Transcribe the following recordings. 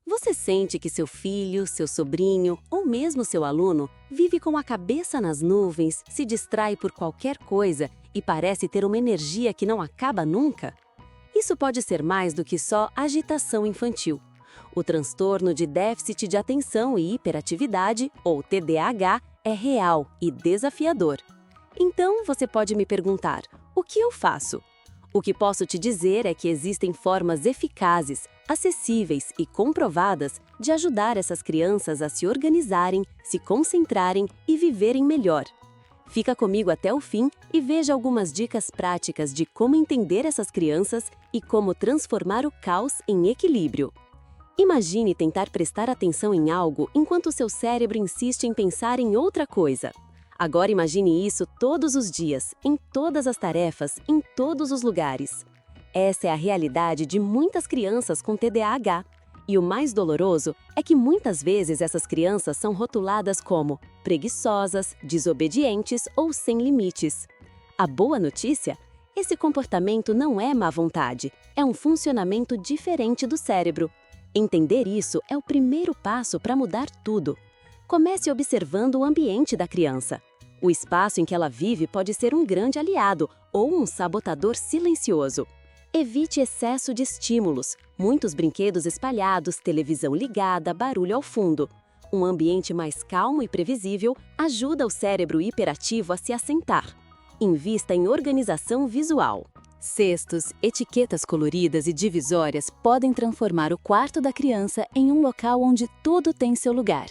Você sente que seu filho, seu sobrinho ou mesmo seu aluno vive com a cabeça nas nuvens, se distrai por qualquer coisa e parece ter uma energia que não acaba nunca? Isso pode ser mais do que só agitação infantil. O transtorno de déficit de atenção e hiperatividade, ou TDAH, é real e desafiador. Então, você pode me perguntar: o que eu faço? O que posso te dizer é que existem formas eficazes, acessíveis e comprovadas de ajudar essas crianças a se organizarem, se concentrarem e viverem melhor. Fica comigo até o fim e veja algumas dicas práticas de como entender essas crianças e como transformar o caos em equilíbrio. Imagine tentar prestar atenção em algo enquanto seu cérebro insiste em pensar em outra coisa. Agora imagine isso todos os dias, em todas as tarefas, em todos os lugares. Essa é a realidade de muitas crianças com TDAH. E o mais doloroso é que muitas vezes essas crianças são rotuladas como preguiçosas, desobedientes ou sem limites. A boa notícia? Esse comportamento não é má vontade, é um funcionamento diferente do cérebro. Entender isso é o primeiro passo para mudar tudo. Comece observando o ambiente da criança. O espaço em que ela vive pode ser um grande aliado ou um sabotador silencioso. Evite excesso de estímulos, muitos brinquedos espalhados, televisão ligada, barulho ao fundo. Um ambiente mais calmo e previsível ajuda o cérebro hiperativo a se assentar. Invista em organização visual. Cestos, etiquetas coloridas e divisórias podem transformar o quarto da criança em um local onde tudo tem seu lugar.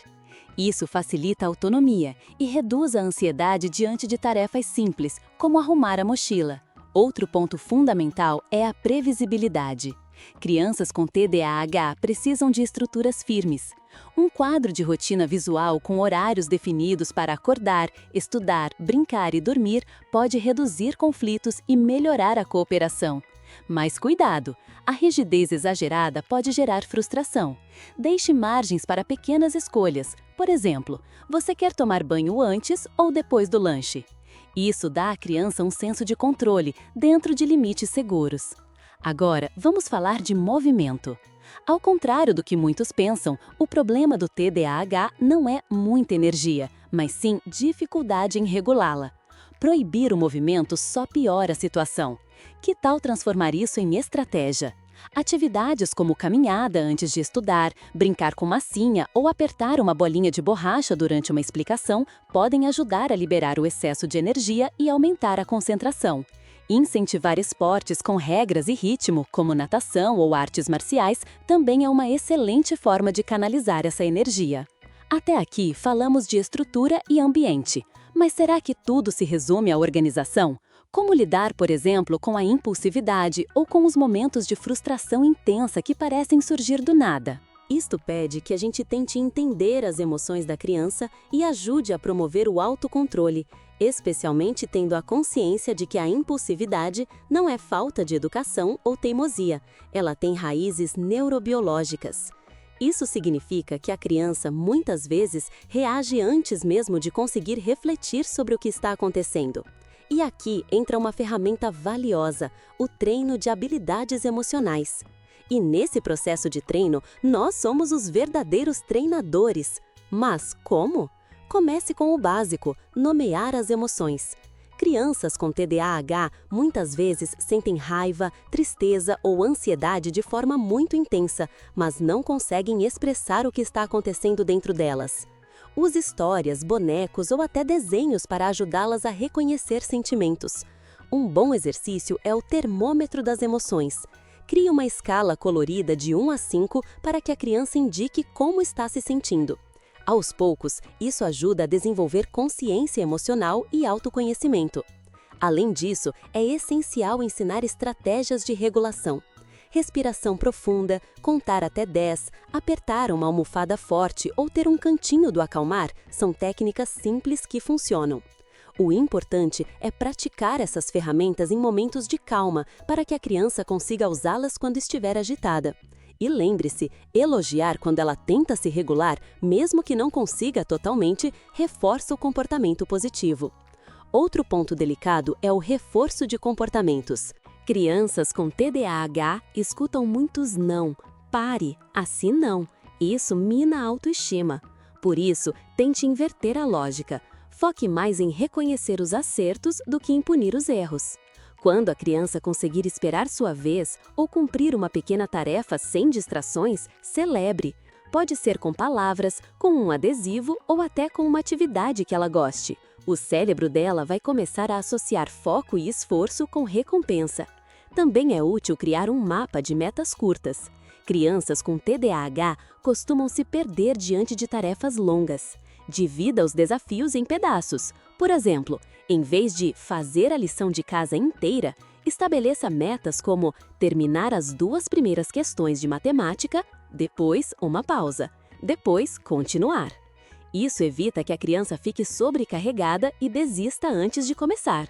Isso facilita a autonomia e reduz a ansiedade diante de tarefas simples, como arrumar a mochila. Outro ponto fundamental é a previsibilidade. Crianças com TDAH precisam de estruturas firmes. Um quadro de rotina visual com horários definidos para acordar, estudar, brincar e dormir pode reduzir conflitos e melhorar a cooperação. Mas cuidado! A rigidez exagerada pode gerar frustração. Deixe margens para pequenas escolhas. Por exemplo, você quer tomar banho antes ou depois do lanche? Isso dá à criança um senso de controle, dentro de limites seguros. Agora, vamos falar de movimento. Ao contrário do que muitos pensam, o problema do TDAH não é muita energia, mas sim dificuldade em regulá-la. Proibir o movimento só piora a situação. Que tal transformar isso em estratégia? Atividades como caminhada antes de estudar, brincar com massinha ou apertar uma bolinha de borracha durante uma explicação podem ajudar a liberar o excesso de energia e aumentar a concentração. Incentivar esportes com regras e ritmo, como natação ou artes marciais, também é uma excelente forma de canalizar essa energia. Até aqui falamos de estrutura e ambiente, mas será que tudo se resume à organização? Como lidar, por exemplo, com a impulsividade ou com os momentos de frustração intensa que parecem surgir do nada? Isto pede que a gente tente entender as emoções da criança e ajude a promover o autocontrole, especialmente tendo a consciência de que a impulsividade não é falta de educação ou teimosia, ela tem raízes neurobiológicas. Isso significa que a criança, muitas vezes, reage antes mesmo de conseguir refletir sobre o que está acontecendo. E aqui entra uma ferramenta valiosa, o treino de habilidades emocionais. E nesse processo de treino, nós somos os verdadeiros treinadores. Mas como? Comece com o básico, nomear as emoções. Crianças com TDAH muitas vezes sentem raiva, tristeza ou ansiedade de forma muito intensa, mas não conseguem expressar o que está acontecendo dentro delas. Use histórias, bonecos ou até desenhos para ajudá-las a reconhecer sentimentos. Um bom exercício é o termômetro das emoções. Crie uma escala colorida de 1 a 5 para que a criança indique como está se sentindo. Aos poucos, isso ajuda a desenvolver consciência emocional e autoconhecimento. Além disso, é essencial ensinar estratégias de regulação. Respiração profunda, contar até 10, apertar uma almofada forte ou ter um cantinho do acalmar são técnicas simples que funcionam. O importante é praticar essas ferramentas em momentos de calma para que a criança consiga usá-las quando estiver agitada. E lembre-se, elogiar quando ela tenta se regular, mesmo que não consiga totalmente, reforça o comportamento positivo. Outro ponto delicado é o reforço de comportamentos. Crianças com TDAH escutam muitos não, pare, assim não, Isso mina a autoestima. Por isso, tente inverter a lógica. Foque mais em reconhecer os acertos do que em punir os erros. Quando a criança conseguir esperar sua vez ou cumprir uma pequena tarefa sem distrações, celebre. Pode ser com palavras, com um adesivo ou até com uma atividade que ela goste. O cérebro dela vai começar a associar foco e esforço com recompensa. Também é útil criar um mapa de metas curtas. Crianças com TDAH costumam se perder diante de tarefas longas. Divida os desafios em pedaços. Por exemplo, em vez de fazer a lição de casa inteira, estabeleça metas como terminar as 2 primeiras questões de matemática, depois uma pausa, depois continuar. Isso evita que a criança fique sobrecarregada e desista antes de começar.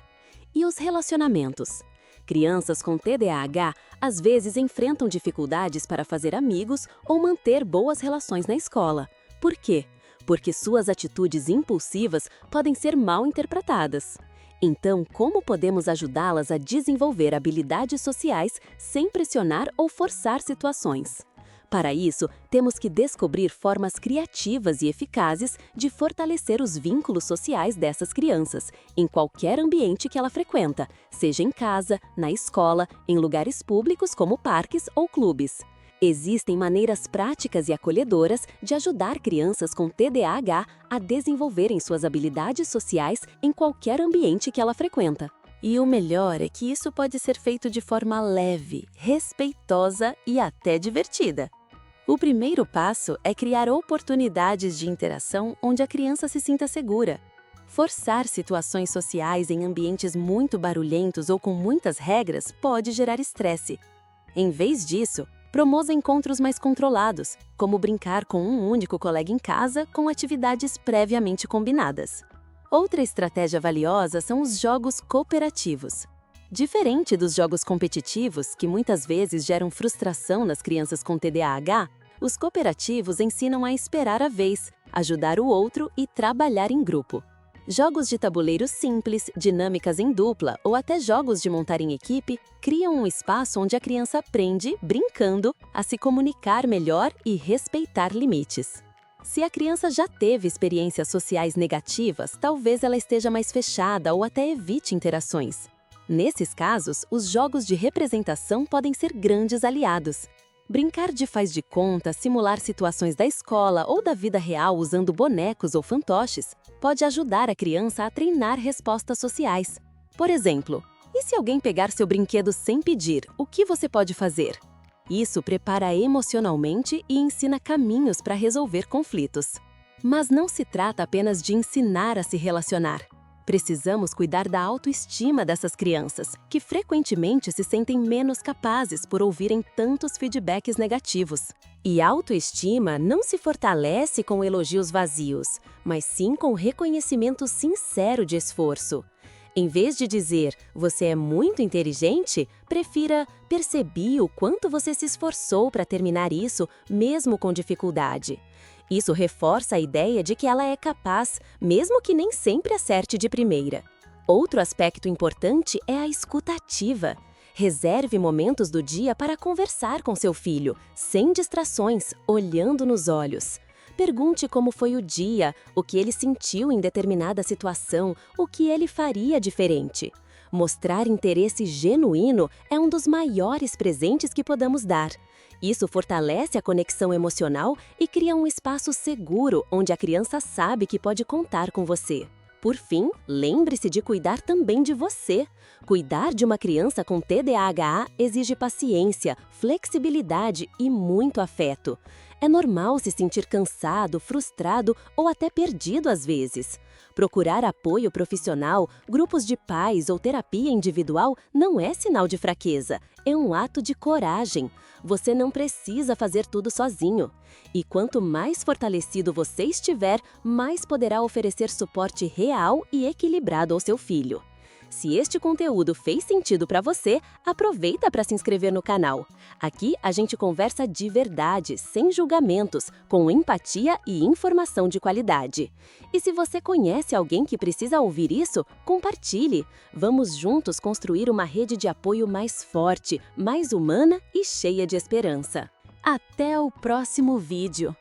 E os relacionamentos? Crianças com TDAH às vezes enfrentam dificuldades para fazer amigos ou manter boas relações na escola. Por quê? Porque suas atitudes impulsivas podem ser mal interpretadas. Então, como podemos ajudá-las a desenvolver habilidades sociais sem pressionar ou forçar situações? Para isso, temos que descobrir formas criativas e eficazes de fortalecer os vínculos sociais dessas crianças, em qualquer ambiente que ela frequenta, seja em casa, na escola, em lugares públicos como parques ou clubes. Existem maneiras práticas e acolhedoras de ajudar crianças com TDAH a desenvolverem suas habilidades sociais em qualquer ambiente que ela frequenta. E o melhor é que isso pode ser feito de forma leve, respeitosa e até divertida. O primeiro passo é criar oportunidades de interação onde a criança se sinta segura. Forçar situações sociais em ambientes muito barulhentos ou com muitas regras pode gerar estresse. Em vez disso, promova encontros mais controlados, como brincar com um único colega em casa com atividades previamente combinadas. Outra estratégia valiosa são os jogos cooperativos. Diferente dos jogos competitivos, que muitas vezes geram frustração nas crianças com TDAH, os cooperativos ensinam a esperar a vez, ajudar o outro e trabalhar em grupo. Jogos de tabuleiro simples, dinâmicas em dupla ou até jogos de montar em equipe criam um espaço onde a criança aprende, brincando, a se comunicar melhor e respeitar limites. Se a criança já teve experiências sociais negativas, talvez ela esteja mais fechada ou até evite interações. Nesses casos, os jogos de representação podem ser grandes aliados. Brincar de faz de conta, simular situações da escola ou da vida real usando bonecos ou fantoches pode ajudar a criança a treinar respostas sociais. Por exemplo, e se alguém pegar seu brinquedo sem pedir, o que você pode fazer? Isso prepara emocionalmente e ensina caminhos para resolver conflitos. Mas não se trata apenas de ensinar a se relacionar. Precisamos cuidar da autoestima dessas crianças, que frequentemente se sentem menos capazes por ouvirem tantos feedbacks negativos. E a autoestima não se fortalece com elogios vazios, mas sim com reconhecimento sincero de esforço. Em vez de dizer, você é muito inteligente, prefira, percebi o quanto você se esforçou para terminar isso, mesmo com dificuldade. Isso reforça a ideia de que ela é capaz, mesmo que nem sempre acerte de primeira. Outro aspecto importante é a escuta ativa. Reserve momentos do dia para conversar com seu filho, sem distrações, olhando nos olhos. Pergunte como foi o dia, o que ele sentiu em determinada situação, o que ele faria diferente. Mostrar interesse genuíno é um dos maiores presentes que podemos dar. Isso fortalece a conexão emocional e cria um espaço seguro onde a criança sabe que pode contar com você. Por fim, lembre-se de cuidar também de você. Cuidar de uma criança com TDAH exige paciência, flexibilidade e muito afeto. É normal se sentir cansado, frustrado ou até perdido às vezes. Procurar apoio profissional, grupos de pais ou terapia individual não é sinal de fraqueza, é um ato de coragem. Você não precisa fazer tudo sozinho. E quanto mais fortalecido você estiver, mais poderá oferecer suporte real e equilibrado ao seu filho. Se este conteúdo fez sentido para você, aproveita para se inscrever no canal. Aqui a gente conversa de verdade, sem julgamentos, com empatia e informação de qualidade. E se você conhece alguém que precisa ouvir isso, compartilhe. Vamos juntos construir uma rede de apoio mais forte, mais humana e cheia de esperança. Até o próximo vídeo!